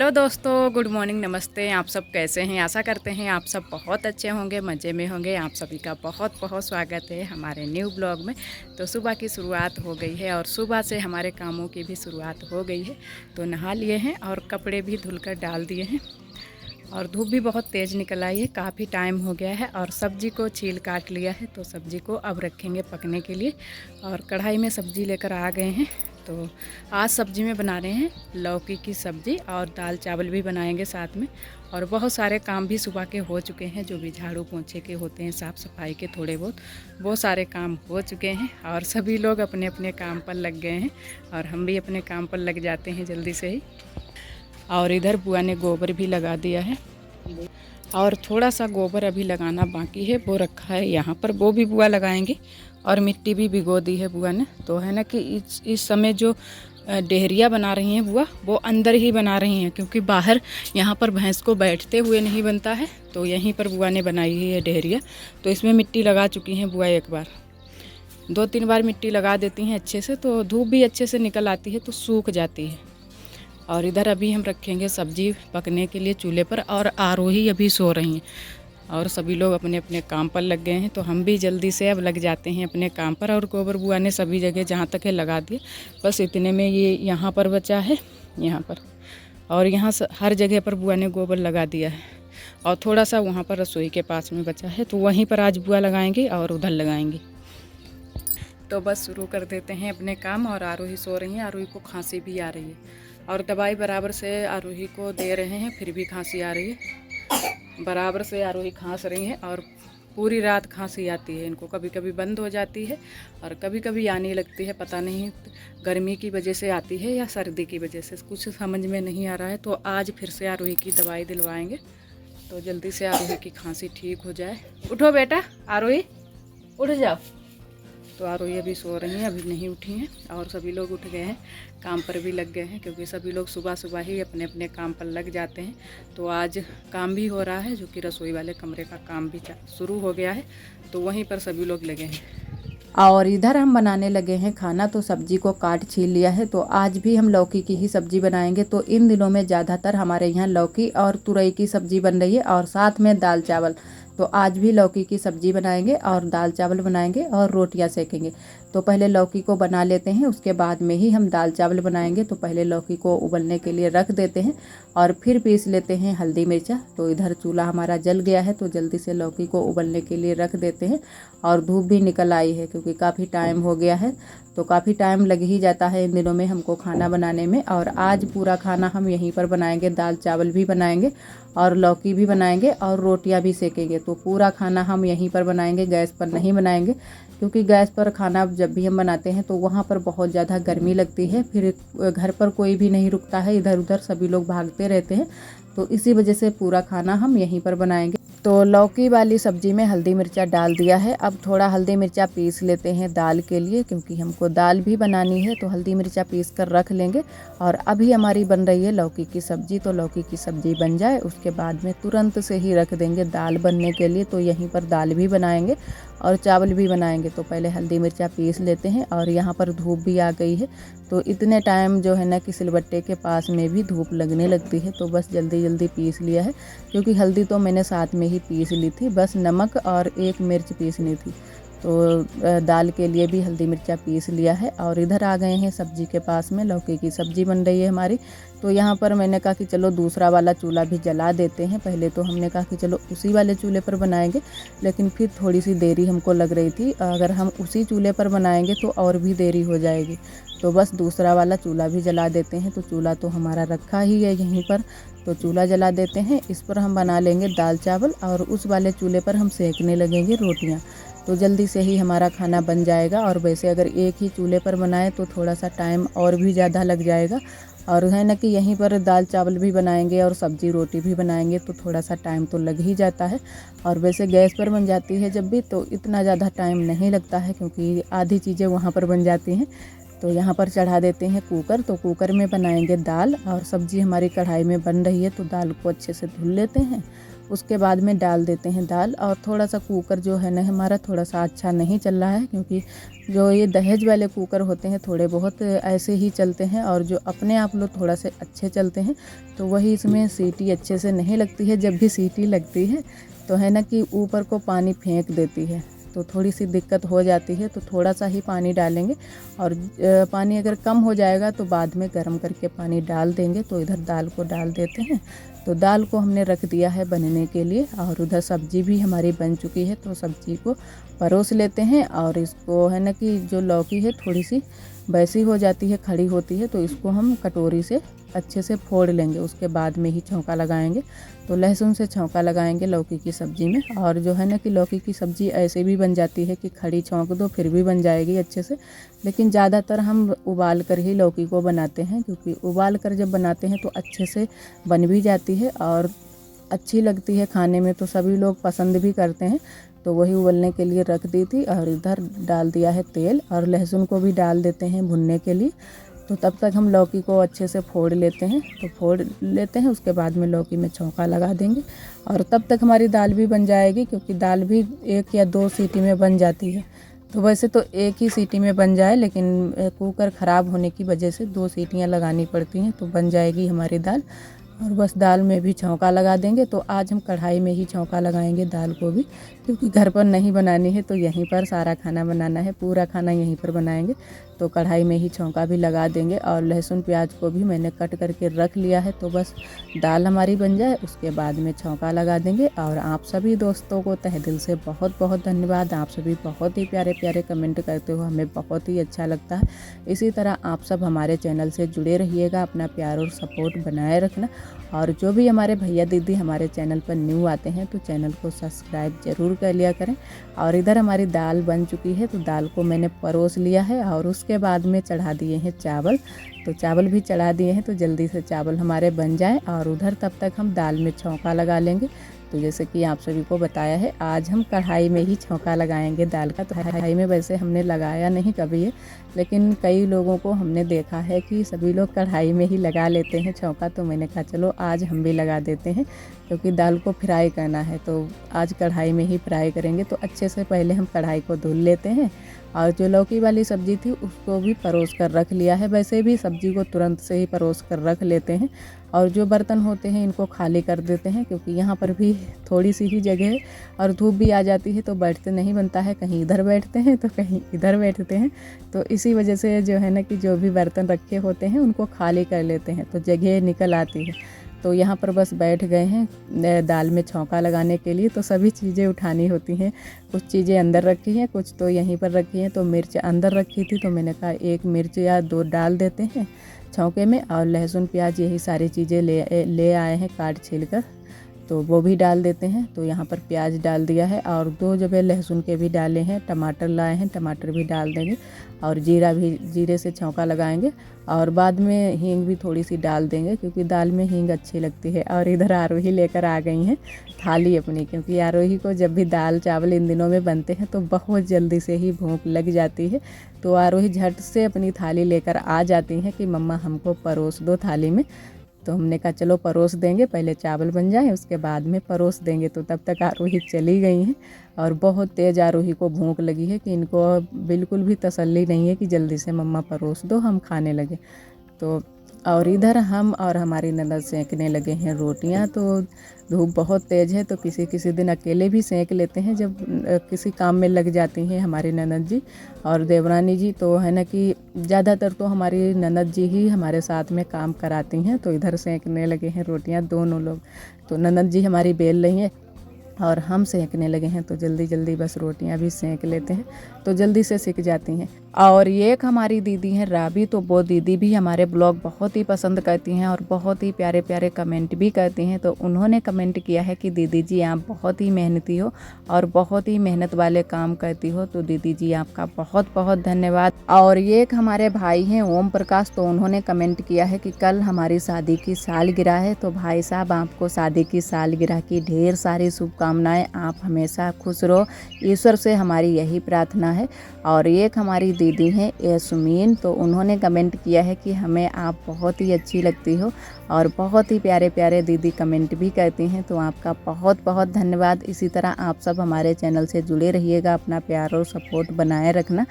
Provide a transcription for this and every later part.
Hello दोस्तों, good morning, नमस्ते। आप सब कैसे हैं? आशा करते हैं आप सब बहुत अच्छे होंगे, मज़े में होंगे। आप सभी का बहुत बहुत स्वागत है हमारे न्यू ब्लॉग में। तो सुबह की शुरुआत हो गई है और सुबह से हमारे कामों की भी शुरुआत हो गई है। तो नहा लिए हैं और कपड़े भी धुलकर डाल दिए हैं और धूप भी बहुत तेज़ निकल आई है। काफ़ी टाइम हो गया है और सब्ज़ी को छील काट लिया है। तो सब्ज़ी को अब रखेंगे पकने के लिए और कढ़ाई में सब्ज़ी लेकर आ गए हैं। तो आज सब्ज़ी में बना रहे हैं लौकी की सब्ज़ी और दाल चावल भी बनाएंगे साथ में। और बहुत सारे काम भी सुबह के हो चुके हैं, जो भी झाड़ू पोंछे के होते हैं, साफ़ सफाई के थोड़े बहुत वो सारे काम हो चुके हैं और सभी लोग अपने अपने काम पर लग गए हैं और हम भी अपने काम पर लग जाते हैं जल्दी से ही। और इधर बुआ ने गोबर भी लगा दिया है और थोड़ा सा गोबर अभी लगाना बाकी है, वो रखा है यहाँ पर, वो भी बुआ लगाएंगे। और मिट्टी भी भिगो दी है बुआ ने। तो है ना कि इस समय जो डेहरिया बना रही हैं बुआ, वो अंदर ही बना रही हैं, क्योंकि बाहर यहाँ पर भैंस को बैठते हुए नहीं बनता है। तो यहीं पर बुआ ने बनाई है डेहरिया। तो इसमें मिट्टी लगा चुकी हैं बुआ, एक बार 2-3 बार मिट्टी लगा देती हैं अच्छे से, तो धूप भी अच्छे से निकल आती है, तो सूख जाती है। और इधर अभी हम रखेंगे सब्ज़ी पकने के लिए चूल्हे पर और आरोही अभी सो रही हैं और सभी लोग अपने अपने काम पर लग गए हैं। तो हम भी जल्दी से अब लग जाते हैं अपने काम पर। और गोबर बुआ ने सभी जगह जहाँ तक है लगा दिए, बस इतने में ये यहाँ पर बचा है, यहाँ पर और यहाँ हर जगह पर बुआ ने गोबर लगा दिया है। और थोड़ा सा वहाँ पर रसोई के पास में बचा है, तो वहीं पर आज बुआ लगाएंगे और उधर लगाएंगे। तो बस शुरू कर देते हैं अपने काम। और आरोही सो रही हैं, आरोही को खांसी भी आ रही है और दवाई बराबर से आरोही को दे रहे हैं, फिर भी खांसी आ रही है। बराबर से आरोही खांस रही हैं और पूरी रात खांसी आती है इनको। कभी कभी बंद हो जाती है और कभी कभी आने लगती है, पता नहीं गर्मी की वजह से आती है या सर्दी की वजह से, कुछ समझ में नहीं आ रहा है। तो आज फिर से आरोही की दवाई दिलवाएंगे, तो जल्दी से आरोही की खांसी ठीक हो जाए। उठो बेटा, आरोही उठ जाओ। तो आरोही अभी सो रही हैं, अभी नहीं उठी हैं और सभी लोग उठ गए हैं, काम पर भी लग गए हैं, क्योंकि सभी लोग सुबह सुबह ही अपने अपने काम पर लग जाते हैं। तो आज काम भी हो रहा है, जो कि रसोई वाले कमरे का काम भी शुरू हो गया है, तो वहीं पर सभी लोग लगे हैं। और इधर हम बनाने लगे हैं खाना। तो सब्जी को काट छील लिया है। तो आज भी हम लौकी की ही सब्जी बनाएंगे। तो इन दिनों में ज़्यादातर हमारे यहाँ लौकी और तुरई की सब्जी बन रही है और साथ में दाल चावल। तो आज भी लौकी की सब्जी बनाएंगे और दाल चावल बनाएंगे और रोटियां सेकेंगे। तो पहले लौकी को बना लेते हैं, उसके बाद में ही हम दाल चावल बनाएंगे। तो पहले लौकी को उबलने के लिए रख देते हैं और फिर पीस लेते हैं हल्दी मिर्चा। तो इधर चूल्हा हमारा जल गया है, तो जल्दी से लौकी को उबलने के लिए रख देते हैं। और धूप भी निकल आई है, क्योंकि काफ़ी टाइम हो गया है, तो काफ़ी टाइम लग ही जाता है इन दिनों में हमको खाना बनाने में। और आज पूरा खाना हम यहीं पर बनाएंगे, दाल चावल भी बनाएंगे और लौकी भी बनाएंगे और रोटियां भी सेकेंगे। तो पूरा खाना हम यहीं पर बनाएंगे, गैस पर नहीं बनाएंगे, क्योंकि गैस पर खाना जब भी हम बनाते हैं तो वहाँ पर बहुत ज़्यादा गर्मी लगती है, फिर घर पर कोई भी नहीं रुकता है, इधर उधर सभी लोग भागते रहते हैं। तो इसी वजह से पूरा खाना हम यहीं पर बनाएंगे। तो लौकी वाली सब्जी में हल्दी मिर्चा डाल दिया है। अब थोड़ा हल्दी मिर्चा पीस लेते हैं दाल के लिए, क्योंकि हमको दाल भी बनानी है, तो हल्दी मिर्चा पीस कर रख लेंगे। और अभी हमारी बन रही है लौकी की सब्जी। तो लौकी की सब्जी बन जाए उसके बाद में तुरंत से ही रख देंगे दाल बनने के लिए। तो यहीं पर दाल भी बनाएंगे और चावल भी बनाएंगे। तो पहले हल्दी मिर्चा पीस लेते हैं और यहाँ पर धूप भी आ गई है। तो इतने टाइम जो है ना कि सिलबट्टे के पास में भी धूप लगने लगती है, तो बस जल्दी जल्दी पीस लिया है, क्योंकि हल्दी तो मैंने साथ में ही पीस ली थी, बस नमक और एक मिर्च पीसनी थी। तो दाल के लिए भी हल्दी मिर्चा पीस लिया है। और इधर आ गए हैं सब्जी के पास में, लौकी की सब्जी बन रही है हमारी। तो यहाँ पर मैंने कहा कि चलो दूसरा वाला चूल्हा भी जला देते हैं। पहले तो हमने कहा कि चलो उसी वाले चूल्हे पर बनाएंगे, लेकिन फिर थोड़ी सी देरी हमको लग रही थी, अगर हम उसी चूल्हे पर बनाएंगे तो और भी देरी हो जाएगी। तो बस दूसरा वाला चूल्हा भी जला देते हैं। तो चूल्हा तो हमारा रखा ही है यहीं पर, तो चूल्हा जला देते हैं। इस पर हम बना लेंगे दाल चावल और उस वाले चूल्हे पर हम सेकने लगेंगे रोटियां। तो जल्दी से ही हमारा खाना बन जाएगा। और वैसे अगर एक ही चूल्हे पर बनाए तो थोड़ा सा टाइम और भी ज़्यादा लग जाएगा। और है ना कि यहीं पर दाल चावल भी बनाएंगे और सब्जी रोटी भी बनाएंगे, तो थोड़ा सा टाइम तो लग ही जाता है। और वैसे गैस पर बन जाती है जब भी, तो इतना ज़्यादा टाइम नहीं लगता है, क्योंकि आधी चीज़ें वहाँ पर बन जाती हैं। तो यहाँ पर चढ़ा देते हैं कुकर। तो कुकर में बनाएंगे दाल और सब्जी हमारी कढ़ाई में बन रही है। तो दाल को अच्छे से धुल लेते हैं उसके बाद में डाल देते हैं दाल। और थोड़ा सा कुकर जो है ना हमारा थोड़ा सा अच्छा नहीं चल रहा है, क्योंकि जो ये दहेज वाले कुकर होते हैं थोड़े बहुत ऐसे ही चलते हैं, और जो अपने आप लोग थोड़ा से अच्छे चलते हैं, तो वही इसमें सीटी अच्छे से नहीं लगती है। जब भी सीटी लगती है तो है ना कि ऊपर को पानी फेंक देती है, तो थोड़ी सी दिक्कत हो जाती है। तो थोड़ा सा ही पानी डालेंगे, और पानी अगर कम हो जाएगा तो बाद में गर्म करके पानी डाल देंगे। तो इधर दाल को डाल देते हैं। तो दाल को हमने रख दिया है बनने के लिए, और उधर सब्जी भी हमारी बन चुकी है। तो सब्जी को परोस लेते हैं, और इसको है ना कि जो लौकी है थोड़ी सी वैसी हो जाती है, खड़ी होती है, तो इसको हम कटोरी से अच्छे से फोड़ लेंगे। उसके बाद में ही छौंका लगाएंगे। तो लहसुन से छौंका लगाएंगे लौकी की सब्ज़ी में। और जो है ना कि लौकी की सब्ज़ी ऐसे भी बन जाती है कि खड़ी छौंक दो फिर भी बन जाएगी अच्छे से, लेकिन ज़्यादातर हम उबाल कर ही लौकी को बनाते हैं, क्योंकि उबाल कर जब बनाते हैं तो अच्छे से बन भी जाती है और अच्छी लगती है खाने में, तो सभी लोग पसंद भी करते हैं। तो वही उबलने के लिए रख दी थी, और इधर डाल दिया है तेल, और लहसुन को भी डाल देते हैं भुनने के लिए। तो तब तक हम लौकी को अच्छे से फोड़ लेते हैं। तो फोड़ लेते हैं, उसके बाद में लौकी में छौंका लगा देंगे, और तब तक हमारी दाल भी बन जाएगी, क्योंकि दाल भी 1 या 2 सीटी में बन जाती है। तो वैसे तो 1 ही सीटी में बन जाए, लेकिन कुकर ख़राब होने की वजह से 2 सीटियाँ लगानी पड़ती हैं, तो बन जाएगी हमारी दाल। और बस दाल में भी छौंका लगा देंगे। तो आज हम कढ़ाई में ही छौंका लगाएंगे दाल को भी, क्योंकि घर पर नहीं बनानी है, तो यहीं पर सारा खाना बनाना है, पूरा खाना यहीं पर बनाएंगे। तो कढ़ाई में ही छौंका भी लगा देंगे। और लहसुन प्याज को भी मैंने कट करके रख लिया है। तो बस दाल हमारी बन जाए उसके बाद में छौंका लगा देंगे। और आप सभी दोस्तों को तहे दिल से बहुत बहुत धन्यवाद। आप सभी बहुत ही प्यारे प्यारे कमेंट करते हो, हमें बहुत ही अच्छा लगता है। इसी तरह आप सब हमारे चैनल से जुड़े रहिएगा, अपना प्यार और सपोर्ट बनाए रखना। और जो भी हमारे भैया दीदी हमारे चैनल पर न्यू आते हैं तो चैनल को सब्सक्राइब ज़रूर कर लिया करें। और इधर हमारी दाल बन चुकी है, तो दाल को मैंने परोस लिया है, और उसके बाद में चढ़ा दिए हैं चावल। तो चावल भी चढ़ा दिए हैं, तो जल्दी से चावल हमारे बन जाए। और उधर तब तक हम दाल में छौंका लगा लेंगे। तो जैसे कि आप सभी को बताया है, आज हम कढ़ाई में ही छौंका लगाएंगे दाल का। तो कढ़ाई में वैसे हमने लगाया नहीं कभी है, लेकिन कई लोगों को हमने देखा है कि सभी लोग कढ़ाई में ही लगा लेते हैं छौंका। तो मैंने कहा चलो आज हम भी लगा देते हैं, क्योंकि दाल को फ्राई करना है, तो आज कढ़ाई में ही फ्राई करेंगे। तो अच्छे से पहले हम कढ़ाई को धुल लेते हैं। और जो लौकी वाली सब्ज़ी थी उसको भी परोस कर रख लिया है। वैसे भी सब्ज़ी को तुरंत से ही परोस कर रख लेते हैं। और जो बर्तन होते हैं इनको खाली कर देते हैं, क्योंकि यहाँ पर भी थोड़ी सी ही जगह है, और धूप भी आ जाती है तो बैठते नहीं बनता है, कहीं इधर बैठते हैं तो कहीं इधर बैठते हैं। तो इसी वजह से जो है ना कि जो भी बर्तन रखे होते हैं उनको खाली कर लेते हैं, तो जगह निकल आती है। तो यहाँ पर बस बैठ गए हैं दाल में छौंका लगाने के लिए। तो सभी चीज़ें उठानी होती हैं, कुछ चीज़ें अंदर रखी हैं, कुछ तो यहीं पर रखी हैं। तो मिर्च अंदर रखी थी, तो मैंने कहा 1 मिर्च या 2 डाल देते हैं छौंके में। और लहसुन प्याज यही सारी चीज़ें ले आए हैं काट छील कर, तो वो भी डाल देते हैं। तो यहाँ पर प्याज डाल दिया है, और 2 जगह लहसुन के भी डाले हैं, टमाटर लाए हैं, टमाटर भी डाल देंगे। और जीरे से छौंका लगाएंगे। और बाद में हींग भी थोड़ी सी डाल देंगे, क्योंकि दाल में हींग अच्छी लगती है। और इधर आरोही लेकर आ गई हैं थाली अपनी, क्योंकि आरोही को जब भी दाल चावल इन दिनों में बनते हैं तो बहुत जल्दी से ही भूख लग जाती है। तो आरोही झट से अपनी थाली लेकर आ जाती हैं कि मम्मा हमको परोस दो थाली में। तो हमने कहा चलो परोस देंगे, पहले चावल बन जाए उसके बाद में परोस देंगे। तो तब तक आरोही चली गई हैं, और बहुत तेज़ आरोही को भूख लगी है कि इनको बिल्कुल भी तसल्ली नहीं है कि जल्दी से मम्मा परोस दो हम खाने लगे। तो और इधर हम और हमारी ननद सेंकने लगे हैं रोटियां। तो धूप बहुत तेज़ है, तो किसी किसी दिन अकेले भी सेंक लेते हैं जब किसी काम में लग जाती हैं हमारी ननद जी और देवरानी जी। तो है ना कि ज़्यादातर तो हमारी ननद जी ही हमारे साथ में काम कराती हैं। तो इधर सेंकने लगे हैं रोटियां दोनों लोग। तो ननद जी हमारी बेल रही हैं और हम सेंकने लगे हैं, तो जल्दी जल्दी बस रोटियां भी सेंक लेते हैं, तो जल्दी से सिक जाती हैं। और ये एक हमारी दीदी हैं राबी, तो वो दीदी भी हमारे ब्लॉग बहुत ही पसंद करती हैं और बहुत ही प्यारे प्यारे कमेंट भी करती हैं। तो उन्होंने कमेंट किया है कि दीदी जी आप बहुत ही मेहनती हो और बहुत ही मेहनत वाले काम करती हो। तो दीदी जी आपका बहुत बहुत धन्यवाद। और ये एक हमारे भाई हैं ओम प्रकाश, तो उन्होंने कमेंट किया है कि कल हमारी शादी की सालगिरह है। तो भाई साहब आपको शादी की सालगिरह की ढेर सारी शुभकामनाएं, आप हमेशा खुश रहो, ईश्वर से हमारी यही प्रार्थना है। और एक हमारी दीदी हैं यास्मीन, तो उन्होंने कमेंट किया है कि हमें आप बहुत ही अच्छी लगती हो और बहुत ही प्यारे प्यारे दीदी कमेंट भी करती हैं। तो आपका बहुत बहुत धन्यवाद। इसी तरह आप सब हमारे चैनल से जुड़े रहिएगा, अपना प्यार और सपोर्ट बनाए रखना।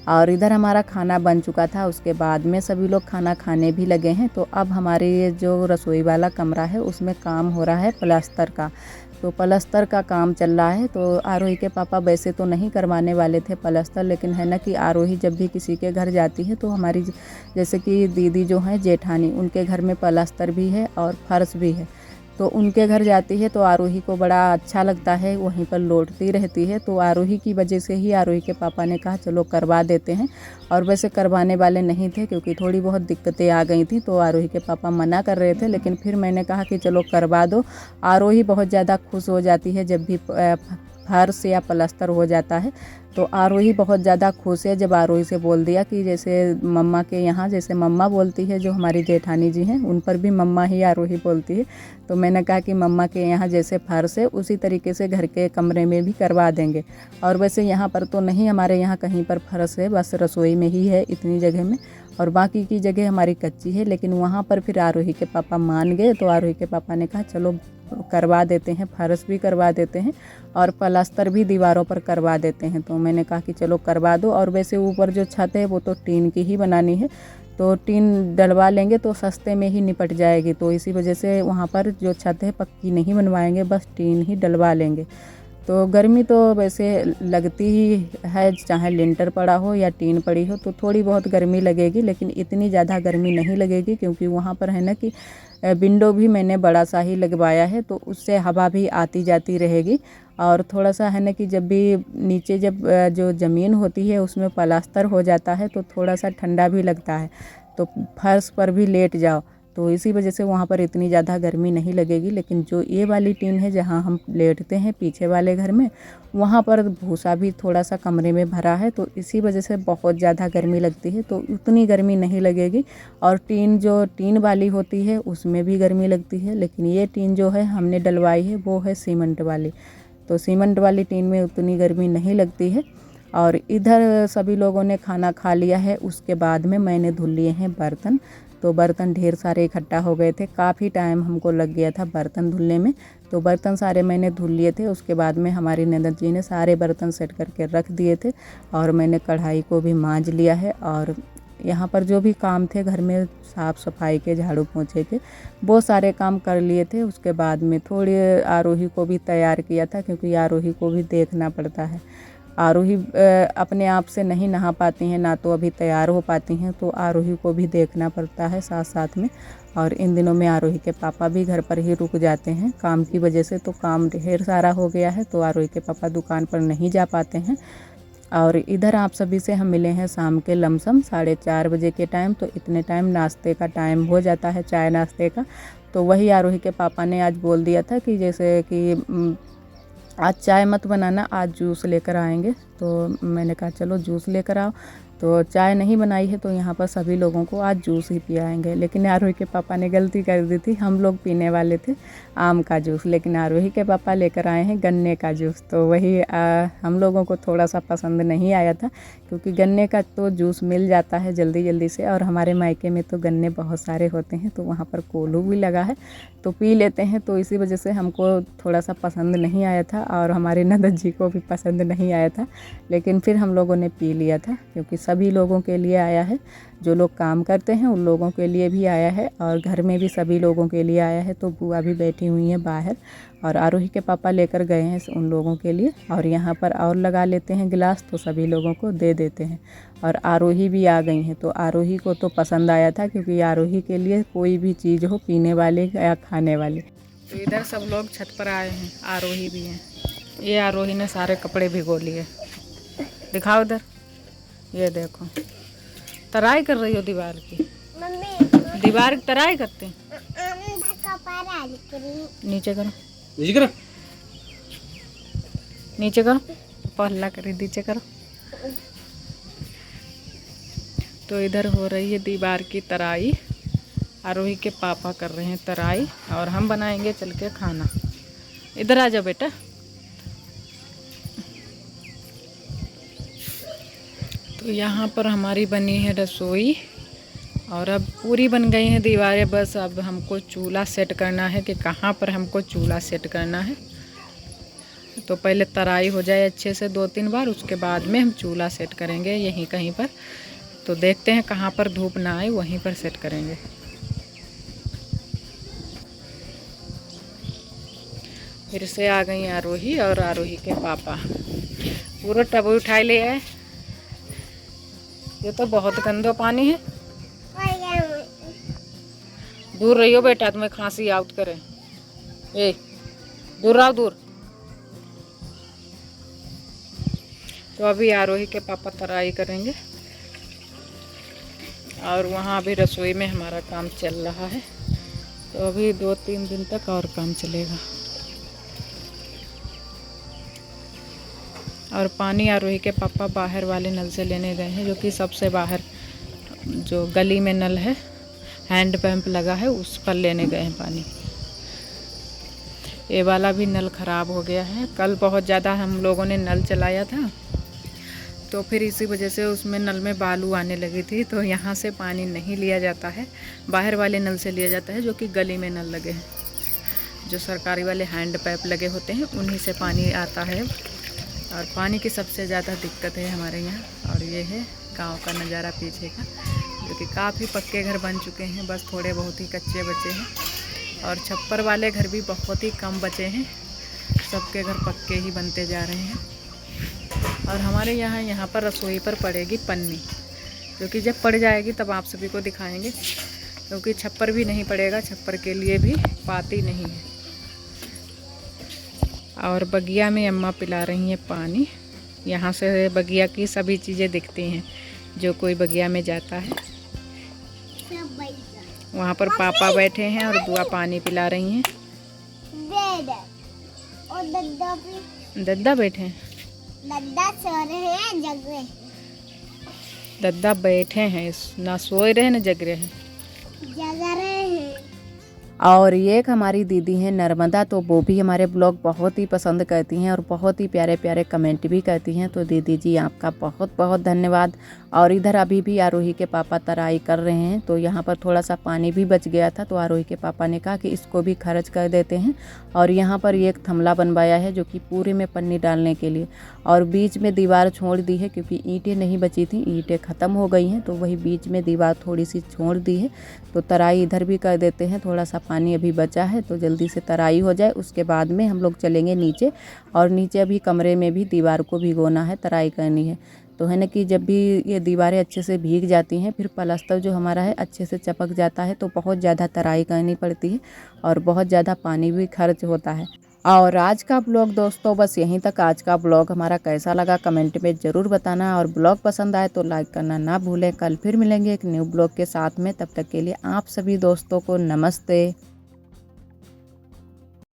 और इधर हमारा खाना बन चुका था, उसके बाद में सभी लोग खाना खाने भी लगे हैं। तो अब हमारे ये जो रसोई वाला कमरा है उसमें काम हो रहा है प्लास्टर का, तो प्लास्टर का काम चल रहा है। तो आरोही के पापा वैसे तो नहीं करवाने वाले थे प्लास्टर, लेकिन है ना कि आरोही जब भी किसी के घर जाती है तो हमारी जैसे कि दीदी जो हैं जेठानी, उनके घर में प्लास्टर भी है और फर्श भी है। तो उनके घर जाती है तो आरोही को बड़ा अच्छा लगता है, वहीं पर लौटती रहती है। तो आरोही की वजह से ही आरोही के पापा ने कहा चलो करवा देते हैं। और वैसे करवाने वाले नहीं थे क्योंकि थोड़ी बहुत दिक्कतें आ गई थी, तो आरोही के पापा मना कर रहे थे, लेकिन फिर मैंने कहा कि चलो करवा दो। आरोही बहुत ज़्यादा खुश हो जाती है जब भी फर्श या प्लास्टर हो जाता है। तो आरोही बहुत ज़्यादा खुश है। जब आरोही से बोल दिया कि जैसे मम्मा के यहाँ जैसे मम्मा बोलती है, जो हमारी जेठानी जी हैं उन पर भी मम्मा ही आरोही बोलती है, तो मैंने कहा कि मम्मा के यहाँ जैसे फर्श है उसी तरीके से घर के कमरे में भी करवा देंगे। और वैसे यहाँ पर तो नहीं, हमारे यहाँ कहीं पर फर्श है, बस रसोई में ही है इतनी जगह में, और बाकी की जगह हमारी कच्ची है। लेकिन वहाँ पर फिर आरोही के पापा मान गए, तो आरोही के पापा ने कहा चलो करवा देते हैं, फर्श भी करवा देते हैं और प्लास्टर भी दीवारों पर करवा देते हैं। तो मैंने कहा कि चलो करवा दो। और वैसे ऊपर जो छत है वो तो टीन की ही बनानी है, तो टीन डलवा लेंगे तो सस्ते में ही निपट जाएगी। तो इसी वजह से वहाँ पर जो छत है पक्की नहीं बनवाएंगे, बस टीन ही डलवा लेंगे। तो गर्मी तो वैसे लगती ही है, चाहे लिंटर पड़ा हो या टीन पड़ी हो, तो थोड़ी बहुत गर्मी लगेगी, लेकिन इतनी ज़्यादा गर्मी नहीं लगेगी क्योंकि वहाँ पर है ना कि विंडो भी मैंने बड़ा सा ही लगवाया है, तो उससे हवा भी आती जाती रहेगी। और थोड़ा सा है ना कि जब भी नीचे जब जो ज़मीन होती है उसमें प्लास्टर हो जाता है तो थोड़ा सा ठंडा भी लगता है, तो फर्श पर भी लेट जाओ, तो इसी वजह से वहाँ पर इतनी ज़्यादा गर्मी नहीं लगेगी। लेकिन जो ये वाली टीन है जहाँ हम लेटते हैं पीछे वाले घर में, वहाँ पर भूसा भी थोड़ा सा कमरे में भरा है, तो इसी वजह से बहुत ज़्यादा गर्मी लगती है, तो उतनी गर्मी नहीं लगेगी। और टीन जो टीन वाली होती है उसमें भी गर्मी लगती है, लेकिन ये टीन जो है हमने डलवाई है वो है सीमेंट वाली, तो सीमेंट वाली टीन में उतनी गर्मी नहीं लगती है। और इधर सभी लोगों ने खाना खा लिया है, उसके बाद में मैंने धुल लिए हैं बर्तन। तो बर्तन ढेर सारे इकट्ठा हो गए थे, काफ़ी टाइम हमको लग गया था बर्तन धुलने में, तो बर्तन सारे मैंने धुल लिए थे। उसके बाद में हमारी ननद जी ने सारे बर्तन सेट करके रख दिए थे और मैंने कढ़ाई को भी मांज लिया है। और यहाँ पर जो भी काम थे घर में साफ़ सफाई के, झाड़ू पोंछे के, वो सारे काम कर लिए थे। उसके बाद में थोड़ी आरोही को भी तैयार किया था क्योंकि आरोही को भी देखना पड़ता है। आरोही अपने आप से नहीं नहा पाती हैं, ना तो अभी तैयार हो पाती हैं, तो आरोही को भी देखना पड़ता है साथ साथ में। और इन दिनों में आरोही के पापा भी घर पर ही रुक जाते हैं काम की वजह से, तो काम ढेर सारा हो गया है, तो आरोही के पापा दुकान पर नहीं जा पाते हैं। और इधर आप सभी से हम मिले हैं शाम के लमसम 4:30 बजे के टाइम, तो इतने टाइम नाश्ते का टाइम हो जाता है, चाय नाश्ते का। तो वही आरोही के पापा ने आज बोल दिया था कि जैसे कि आज चाय मत बनाना, आज जूस लेकर आएंगे। तो मैंने कहा चलो जूस लेकर आओ, तो चाय नहीं बनाई है, तो यहाँ पर सभी लोगों को आज जूस ही पियाएंगे। लेकिन आरोही के पापा ने गलती कर दी थी, हम लोग पीने वाले थे आम का जूस, लेकिन आरोही के पापा लेकर आए हैं गन्ने का जूस। तो वही हम लोगों को थोड़ा सा पसंद नहीं आया था क्योंकि गन्ने का तो जूस मिल जाता है जल्दी जल्दी से, और हमारे मायके में तो गन्ने बहुत सारे होते हैं, तो वहाँ पर कोल्हू भी लगा है तो पी लेते हैं। तो इसी वजह से हमको थोड़ा सा पसंद नहीं आया था और हमारे ननद जी को भी पसंद नहीं आया था, लेकिन फिर हम लोगों ने पी लिया था क्योंकि सभी लोगों के लिए आया है। जो लोग काम करते हैं उन लोगों के लिए भी आया है और घर में भी सभी लोगों के लिए आया है। तो बुआ भी बैठी हुई हैं बाहर और आरोही के पापा लेकर गए हैं उन लोगों के लिए, और यहाँ पर और लगा लेते हैं गिलास तो सभी लोगों को दे देते हैं। और आरोही भी आ गई हैं, तो आरोही को तो पसंद आया था क्योंकि आरोही के लिए कोई भी चीज़ हो पीने वाली या खाने वाली। तो इधर सब लोग छत पर आए हैं, आरोही भी हैं। ये आरोही ने सारे कपड़े भिगो लिए, दिखाओ इधर, ये देखो तराई कर रही हो दीवार की। दीवार की तराई करते हैं। नीचे करो, नीचे करो, नीचे करो, पहला करी नीचे करो। तो इधर हो रही है दीवार की तराई, आरोही के पापा कर रहे हैं तराई और हम बनाएंगे चल के खाना। इधर आ जाओ बेटा। तो तो यहाँ पर हमारी बनी है रसोई और अब पूरी बन गई हैं दीवारें। बस अब हमको चूल्हा सेट करना है कि कहाँ पर हमको चूल्हा सेट करना है। तो पहले तराई हो जाए अच्छे से 2-3 बार, उसके बाद में हम चूल्हा सेट करेंगे यहीं कहीं पर। तो देखते हैं कहाँ पर धूप ना आए वहीं पर सेट करेंगे। फिर से आ गई आरोही और आरोही के पापा। पूरा टब उठाए ले आए। ये तो बहुत गंदा पानी है। दूर रहियो बेटा, तुम्हें खांसी आउट करे। ए दूर आओ दूर। तो अभी आरोही के पापा तराई करेंगे और वहाँ अभी रसोई में हमारा काम चल रहा है। तो अभी 2-3 दिन तक और काम चलेगा। और पानी आरोही के पापा बाहर वाले नल से लेने गए हैं, जो कि सबसे बाहर जो गली में नल है, हैंड पंप लगा है, उस पर लेने गए हैं पानी। ये वाला भी नल ख़राब हो गया है। कल बहुत ज़्यादा हम लोगों ने नल चलाया था, तो फिर इसी वजह से उसमें नल में बालू आने लगी थी। तो यहाँ से पानी नहीं लिया जाता है, बाहर वाले नल से लिया जाता है, जो कि गली में नल लगे हैं। जो सरकारी वाले हैंड पाइप लगे होते हैं उन्हीं से पानी आता है। और पानी की सबसे ज़्यादा दिक्कत है हमारे यहाँ। और ये है गांव का नज़ारा पीछे का, जो कि काफ़ी पक्के घर बन चुके हैं, बस थोड़े बहुत ही कच्चे बचे हैं। और छप्पर वाले घर भी बहुत ही कम बचे हैं, सबके घर पक्के ही बनते जा रहे हैं। और हमारे यहाँ पर रसोई पर पड़ेगी पन्नी, जो कि जब पड़ जाएगी तब आप सभी को दिखाएंगे, क्योंकि छप्पर भी नहीं पड़ेगा, छप्पर के लिए भी पाती नहीं है। और बगिया में अम्मा पिला रही हैं पानी। यहाँ से बगिया की सभी चीज़ें दिखती हैं, जो कोई बगिया में जाता है। वहाँ पर पापा बैठे हैं और बुआ पानी पिला रही हैं। दद्दा बैठे हैं, दद्दा सो रहे हैं, जग रहे हैं। दद्दा बैठे हैं, ना सोए रहे ना जग रहे हैं। जग रहे हैं। और ये एक हमारी दीदी हैं नर्मदा, तो वो भी हमारे ब्लॉग बहुत ही पसंद करती हैं और बहुत ही प्यारे प्यारे कमेंट भी करती हैं। तो दीदी जी आपका बहुत बहुत धन्यवाद। और इधर अभी भी आरोही के पापा तराई कर रहे हैं। तो यहाँ पर थोड़ा सा पानी भी बच गया था, तो आरोही के पापा ने कहा कि इसको भी खर्च कर देते हैं। और यहाँ पर ये एक थमला बनवाया है, जो कि पूरे में पन्नी डालने के लिए। और बीच में दीवार छोड़ दी है, क्योंकि ईंटें नहीं बची थी, ईंटें ख़त्म हो गई हैं, तो वही बीच में दीवार थोड़ी सी छोड़ दी है। तो तराई इधर भी कर देते हैं। थोड़ा सा पानी अभी बचा है, तो जल्दी से तराई हो जाए, उसके बाद में हम लोग चलेंगे नीचे। और नीचे अभी कमरे में भी दीवार को भिगोना है, तराई करनी है। तो है ना कि जब भी ये दीवारें अच्छे से भीग जाती हैं, फिर प्लास्टर जो हमारा है अच्छे से चपक जाता है, तो बहुत ज़्यादा तराई करनी पड़ती है और बहुत ज़्यादा पानी भी खर्च होता है। और आज का ब्लॉग दोस्तों बस यहीं तक। आज का ब्लॉग हमारा कैसा लगा कमेंट में ज़रूर बताना, और ब्लॉग पसंद आए तो लाइक करना ना भूलें। कल फिर मिलेंगे एक न्यू ब्लॉग के साथ में, तब तक के लिए आप सभी दोस्तों को नमस्ते।